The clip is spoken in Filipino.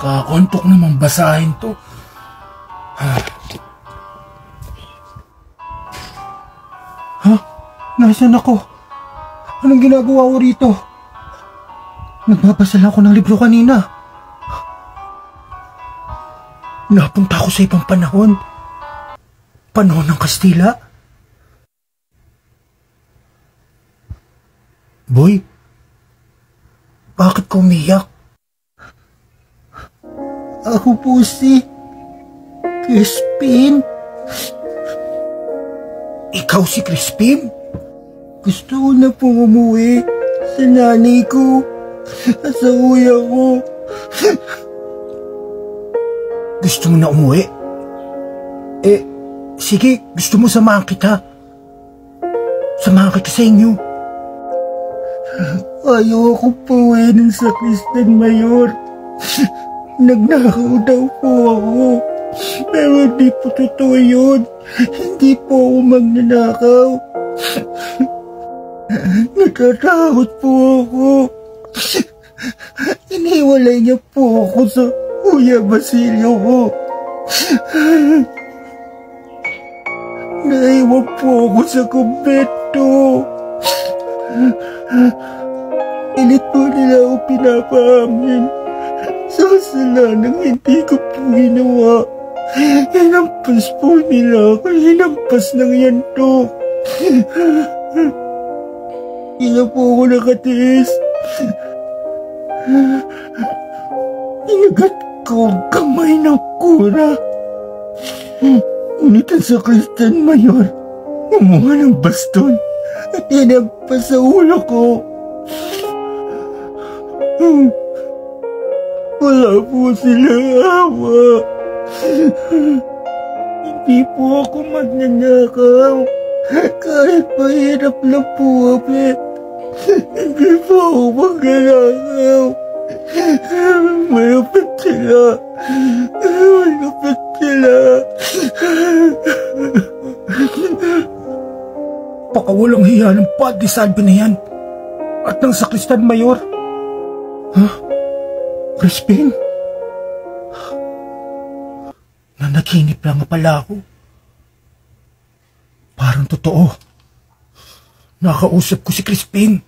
Nakakaantok namang basahin to. Ha? Nasaan ako? Anong ginagawa ko rito? Nagbabasa lang ako ng libro kanina. Napunta ako sa ibang panahon. Panahon ng Kastila. Boy, bakit ka umiyak? Ako po si Crispin. Ikaw si Crispin? Gusto ko na pong umuwi sa nanay ko at sa kuya ko. Gusto mo na umuwi? Sige, gusto mo samahan kita? Samahan kita sa inyo. Ayaw akong pauwi ng Sakristan Mayor. Nagnakaw daw po ako. Pero hindi po totoo yun. Hindi po ako magnanakaw. Natatakot po ako. Iniwalay niya po ako sa Kuya Basilio ko. Naiwan po ako sa kumbento. Pilit po nila ako pinapaamin sa kasalanang hindi ko po ginawa. Hinampas po nila ako. Hinampas ng yanto. Hindi na po ako nakatiis. Inagat ko ang kamay ng kura. Ngunit ang Sakristan Mayor kumuha ng baston at hinampas sa ulo ko. Wala po silang awa. Hindi po ako magnanakaw. Kahit mahirap na po kami. Hindi po ako magnanakaw. Malapit sila. Malapit sila. Pakawalang hiya ng Padre Salvi na yan. At ng Sakristan Mayor. Crispin? Nanaginip lang pala ako. Parang totoo. Nakausap ko si Crispin.